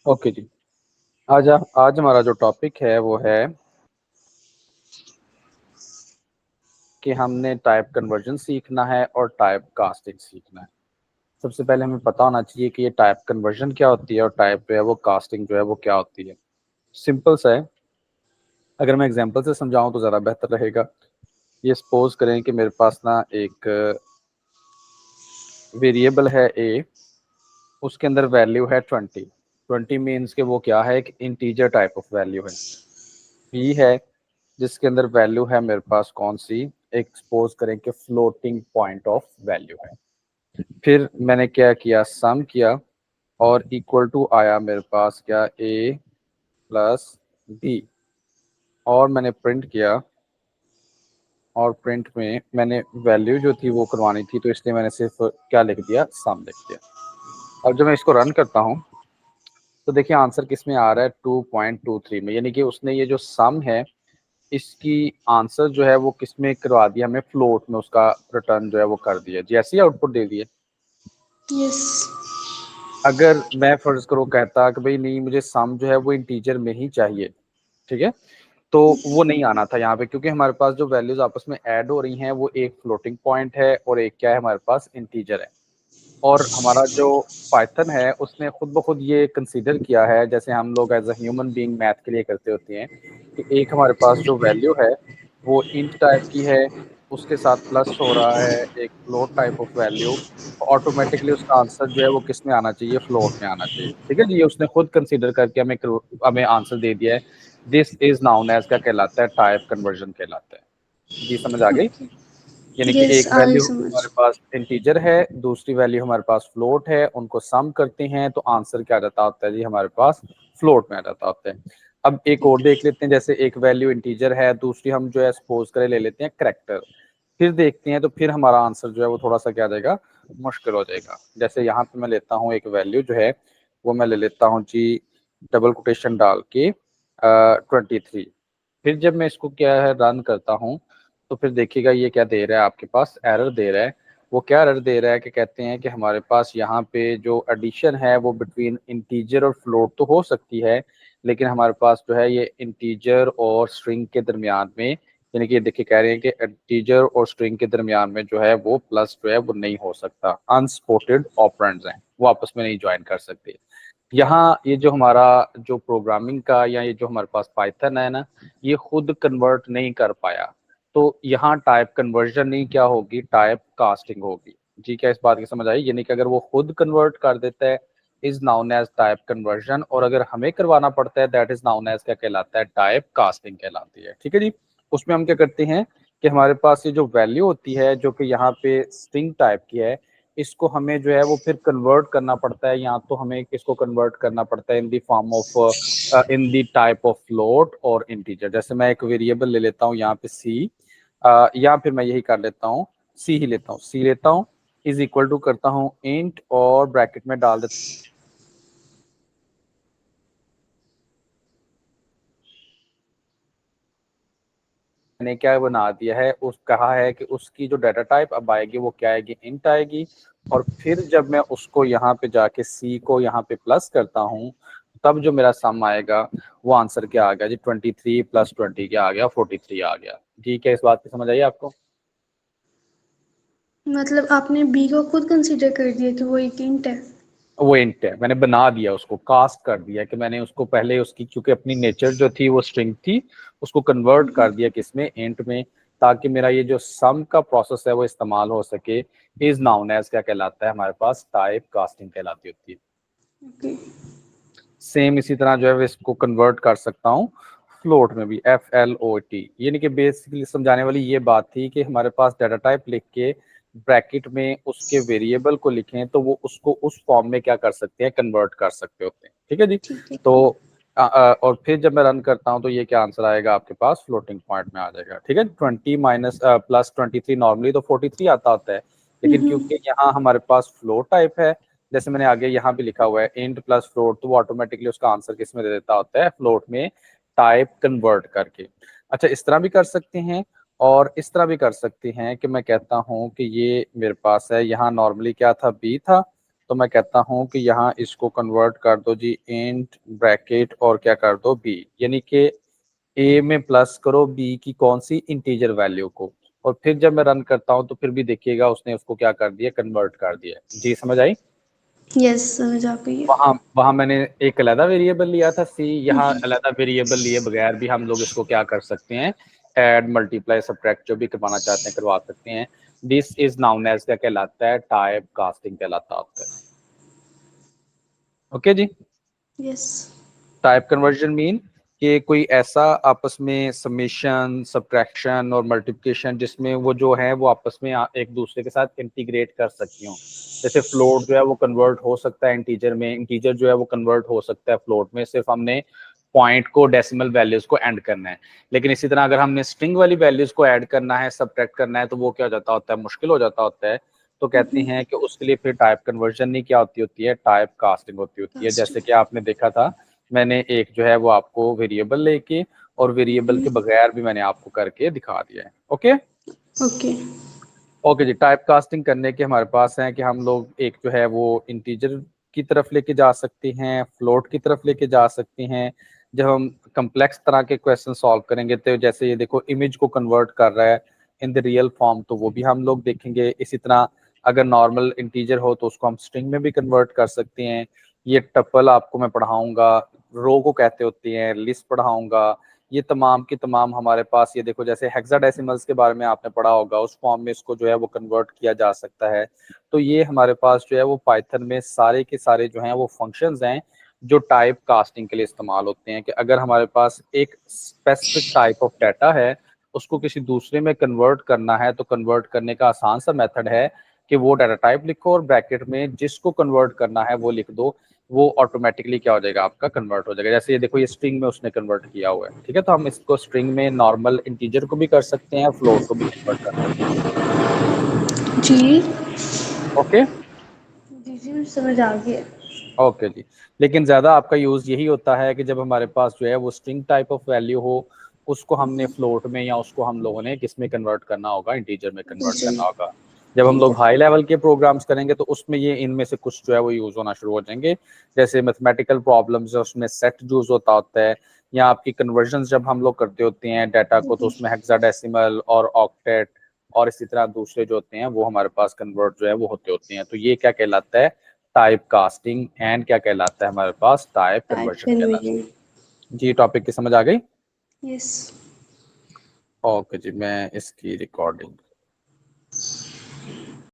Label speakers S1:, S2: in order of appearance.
S1: Okay जी। आज हमारा जो टॉपिक है वो है कि हमने टाइप कन्वर्जन सीखना है और टाइप कास्टिंग सीखना है। सबसे पहले हमें पता होना चाहिए कि ये टाइप कन्वर्जन क्या होती है और टाइप जो है वो कास्टिंग जो है वो क्या होती है। सिंपल सा है, अगर मैं एग्जांपल से समझाऊं तो ज़्यादा बेहतर रहेगा। ये सपोज करें कि मेरे पास ना एक वेरिएबल है ए, उसके अंदर वैल्यू है 20। 20 मीन्स कि वो क्या है, एक इंटीजर टाइप ऑफ वैल्यू है। बी है जिसके अंदर वैल्यू है मेरे पास कौन सी, एक सपोज करें कि फ्लोटिंग पॉइंट ऑफ वैल्यू है। फिर मैंने क्या किया, सम किया और इक्वल टू आया मेरे पास क्या, ए प्लस बी। और मैंने प्रिंट किया और प्रिंट में मैंने वैल्यू जो थी वो करवानी थी, तो इसलिए मैंने सिर्फ क्या लिख दिया, सम लिख दिया। अब जब मैं इसको रन करता हूँ तो देखिए आंसर किस में आ रहा है, 2.23 में। यानी कि उसने ये जो सम है इसकी आंसर जो है वो किस में करवा दिया, हमें फ्लोट में उसका रिटर्न जो है वो कर दिया जी, ऐसी आउटपुट दे दिए।
S2: यस।
S1: अगर मैं फर्ज करो कहता कि भाई नहीं, मुझे सम जो है वो इंटीजर में ही चाहिए, ठीक है, तो वो नहीं आना था यहाँ पे, क्योंकि हमारे पास जो वैल्यूज आपस में ऐड हो रही हैं वो एक फ्लोटिंग पॉइंट है और एक क्या है, हमारे पास इंटीजर है। और हमारा जो पाइथन है उसने खुद ब खुद ये कंसीडर किया है, जैसे हम लोग as a human being math के लिए करते होते हैं, कि एक हमारे पास जो वैल्यू है वो इंट टाइप की है, उसके साथ प्लस हो रहा है एक float type of value, automatically उसका आंसर जो है वो किस में आना चाहिए, फ्लोट में आना चाहिए। ठीक है जी, ये उसने खुद कंसीडर करके हमें आंसर दे दिया है। दिस इज नाउन एज क्या कहलाता है, टाइप कन्वर्जन कहलाता है। जी समझ आ गई।
S2: ओके।
S1: यानी कि
S2: यस,
S1: एक
S2: आ गई
S1: वैल्यू
S2: समझ।
S1: हमारे पास इंटीजर है, दूसरी वैल्यू हमारे पास फ्लोट है, उनको सम करते हैं तो आंसर क्या आ जाता होता है जी, हमारे पास फ्लोट में आ जाता होता है। अब एक और देख लेते हैं, जैसे एक वैल्यू इंटीजर है, दूसरी हम जो है सपोज करें ले लेते हैं करेक्टर। फिर देखते हैं तो फिर हमारा आंसर जो है वो थोड़ा सा क्या आ जाएगा, मुश्किल हो जाएगा। जैसे यहाँ पे मैं लेता हूँ एक वैल्यू जो है वो मैं ले लेता हूँ जी, डबल कोटेशन डाल के 23। फिर जब मैं इसको क्या है रन करता हूँ तो फिर देखिएगा ये क्या दे रहा है, आपके पास एरर दे रहा है। वो क्या एरर दे रहा है कि कहते हैं कि हमारे पास यहाँ पे जो एडिशन है वो बिटवीन इंटीजर और फ्लोट तो हो सकती है, लेकिन हमारे पास जो है ये इंटीजर और स्ट्रिंग के दरमियान में, यानी कि देखिए कह रहे हैं कि इंटीजर और स्ट्रिंग के दरमियान में जो है वो प्लस जो है वो नहीं हो सकता, अनसपोर्टेड ऑपरेंड्स हैं, वो आपस में नहीं ज्वाइन कर सकते। यहाँ ये जो हमारा जो प्रोग्रामिंग का या ये जो हमारे पास पाइथन है ना, ये खुद कन्वर्ट नहीं कर पाया, तो यहाँ टाइप कन्वर्जन नहीं क्या होगी, टाइप कास्टिंग होगी। जी क्या इस बात की समझ आई, यानी कि अगर वो खुद कन्वर्ट कर देता है is known as type conversion, और अगर हमें करवाना पड़ता है दैट इज नाउन एज क्या कहलाता है, टाइप कास्टिंग कहलाती है। ठीक है जी। उसमें हम क्या करते हैं कि हमारे पास ये जो वैल्यू होती है जो कि यहाँ पे स्ट्रिंग टाइप की है, इसको हमें जो है वो फिर कन्वर्ट करना पड़ता है, या तो हमें इसको कन्वर्ट करना पड़ता है in the form of in the type of float और इंटीजर। जैसे मैं एक वेरिएबल ले लेता हूँ यहाँ पे सी, या फिर मैं यही कर लेता हूँ, सी ही लेता हूँ, सी लेता हूँ, इज इक्वल टू करता हूँ इंट और ब्रैकेट में डाल देता मैंने क्या बना दिया है, उस कहा है कि उसकी जो डाटा टाइप अब आएगी वो क्या आएगी, इंट आएगी। और फिर जब मैं उसको यहाँ पे जाके सी को यहाँ पे प्लस करता हूँ तब जो मेरा सम आएगा वो आंसर क्या आ गया जी, 23 प्लस 20 क्या आ गया, 43 आ गया। ठीक है, इस बात की समझ आई आपको।
S2: मतलब आपने बी को खुद कंसीडर कर दिया कि वो एक इंट है।
S1: वो इंट है, मैंने बना दिया, उसको कास्ट कर दिया, कि मैंने उसको पहले उसकी क्योंकि अपनी नेचर जो थी वो स्ट्रिंग थी, उसको कन्वर्ट कर दिया किसमें, इंट में, ताकि मेरा ये जो सम का प्रोसेस है वो इस्तेमाल हो सके। इज नाउन एज क्या कहलाता है, हमारे पास टाइप कास्टिंग कहलाती होती है।
S2: ओके।
S1: सेम इसी तरह जो है इसको कन्वर्ट कर सकता हूँ फ्लोट में भी, FLOT। यानी कि बेसिकली समझाने वाली ये बात थी कि हमारे पास डाटा टाइप लिख के ब्रैकेट में उसके वेरिएबल को लिखें तो वो उसको उस फॉर्म में क्या कर सकते हैं, कन्वर्ट कर सकते होते हैं। ठीक है जी।
S2: ठीक है।
S1: तो और फिर जब मैं रन करता हूँ तो ये क्या आंसर आएगा, आपके पास फ्लोटिंग पॉइंट में आ जाएगा। ठीक है, 20 माइनस प्लस 23, नॉर्मली तो 43 आता होता है, लेकिन क्योंकि यहाँ हमारे पास फ्लोट टाइप है, जैसे मैंने आगे यहाँ भी लिखा हुआ है इंट प्लस फ्लोट, तो वो ऑटोमेटिकली उसका आंसर किस में दे देता होता है, फ्लोट में, टाइप कन्वर्ट करके। अच्छा, इस तरह भी कर सकते हैं और इस तरह भी कर सकते हैं कि मैं कहता हूँ कि ये मेरे पास है, यहाँ नॉर्मली क्या था, बी था, तो मैं कहता हूं कि यहाँ इसको कन्वर्ट कर दो जी इंट ब्रैकेट और क्या कर दो बी, यानी कि ए में प्लस करो बी की कौन सी इंटीजर वैल्यू को, और फिर जब मैं रन करता हूं तो फिर भी देखिएगा उसने उसको क्या कर दिया, कन्वर्ट कर दिया। जी समझ आई?
S2: यस समझ आ गई है।
S1: वहां वहां मैंने एक अलग वेरिएबल लिया था सी, यहाँ अलग वेरिएबल लिए बगैर भी हम लोग इसको क्या कर सकते हैं, ऐड मल्टीप्लाई सब्ट्रैक्ट जो भी करवाना चाहते हैं करवा सकते हैं। दिस इज नाउन एज क्या कहलाता है, टाइप कास्टिंग कहलाता होता है। ओके जी।
S2: यस।
S1: टाइप कन्वर्जन मीन कि कोई ऐसा आपस में समेशन सब्ट्रैक्शन और मल्टीप्लिकेशन जिसमें वो जो है वो आपस में एक दूसरे के साथ इंटीग्रेट कर सकती हों। जैसे फ्लोट जो है वो कन्वर्ट हो सकता है इंटीजर में, इंटीजर जो है वो कन्वर्ट हो सकता है फ्लोट में, सिर्फ हमने पॉइंट को डेसिमल वैल्यूज को ऐड करना है। लेकिन इसी तरह अगर हमने स्ट्रिंग वाली वैल्यूज को ऐड करना है, सब्ट्रैक्ट करना है, तो वो क्या हो जाता होता है, मुश्किल हो जाता होता है। तो कहते हैं कि उसके लिए फिर टाइप कन्वर्जन नहीं क्या होती है, टाइप कास्टिंग होती है। जैसे कि आपने देखा था मैंने एक जो है वो आपको वेरिएबल लेके और वेरिएबल के बगैर भी मैंने आपको करके दिखा दिया है। Okay
S2: okay.
S1: ओके जी। टाइप कास्टिंग करने के हमारे पास है कि हम लोग एक जो है वो इंटीजर की तरफ लेके जा सकते हैं, फ्लोट की तरफ लेके जा सकते हैं। जब हम कम्प्लेक्स तरह के क्वेश्चन सॉल्व करेंगे तो जैसे ये देखो इमेज को कन्वर्ट कर रहा है इन द रियल फॉर्म, तो वो भी हम लोग देखेंगे। इसी तरह अगर नॉर्मल इंटीजर हो तो उसको हम स्ट्रिंग में भी कन्वर्ट कर सकते हैं। ये टपल आपको मैं पढ़ाऊंगा, रो को कहते होती हैं, लिस्ट पढ़ाऊंगा। ये तमाम की तमाम हमारे पास, ये देखो जैसे हेक्साडेसिमल्स के बारे में आपने पढ़ा होगा, उस फॉर्म में इसको जो है वो कन्वर्ट किया जा सकता है। तो ये हमारे पास जो है वो पाइथन में सारे के सारे जो हैं वो फंक्शंस हैं जो टाइप कास्टिंग के लिए इस्तेमाल होते हैं। कि अगर हमारे पास एक स्पेसिफिक टाइप ऑफ डाटा है, उसको किसी दूसरे में कन्वर्ट करना है, तो कन्वर्ट करने का आसान सा मेथड है कि वो डाटा टाइप लिखो और ब्रैकेट में जिसको कन्वर्ट करना है वो लिख दो, वो ऑटोमेटिकली क्या हो जाएगा, आपका कन्वर्ट हो जाएगा। जैसे ये देखो ये स्ट्रिंग में उसने कन्वर्ट किया हुआ है, ठीक है। तो हम इसको स्ट्रिंग में नॉर्मल इंटीजर को भी कर सकते हैं, फ्लोट को भी कन्वर्ट कर सकते
S2: जी
S1: हैं। ओके
S2: जी जी समझ आ गया।
S1: ओके जी। लेकिन ज़्यादा आपका यूज़ यही होता है कि जब हमारे पास जो है वो स्ट्रिंग टाइप ऑफ वैल्यू हो, उसको हमने फ्लोट में या उसको हम लोगों ने किस में कन्वर्ट करना होगा, इंटीजर में कन्वर्ट
S2: जी
S1: करना होगा। जब हम
S2: ठीक
S1: लोग
S2: है।
S1: हाई लेवल के प्रोग्राम्स करेंगे तो उसमें ये इनमें से कुछ जो है वो यूज़ होना शुरू हो जाएंगे। जैसे मैथमेटिकल प्रॉब्लम्स है उसमें सेट यूज़ होता है, या आपकी कन्वर्जन जब हम लोग करते होते हैं डाटा को, तो उसमें हेक्साडेसिमल और ऑक्टेट और इसी तरह दूसरे जो होते हैं वो हमारे पास कन्वर्ट जो है वो होते हैं। तो ये क्या कहलाता है, टाइप कास्टिंग, एंड क्या कहलाता है हमारे पास, टाइप
S2: टाइप
S1: कन्वर्जन कहलाता
S2: कन्वर्जन।
S1: है। जी टॉपिक की समझ आ गई?
S2: यस।
S1: ओके जी, मैं इसकी रिकॉर्डिंग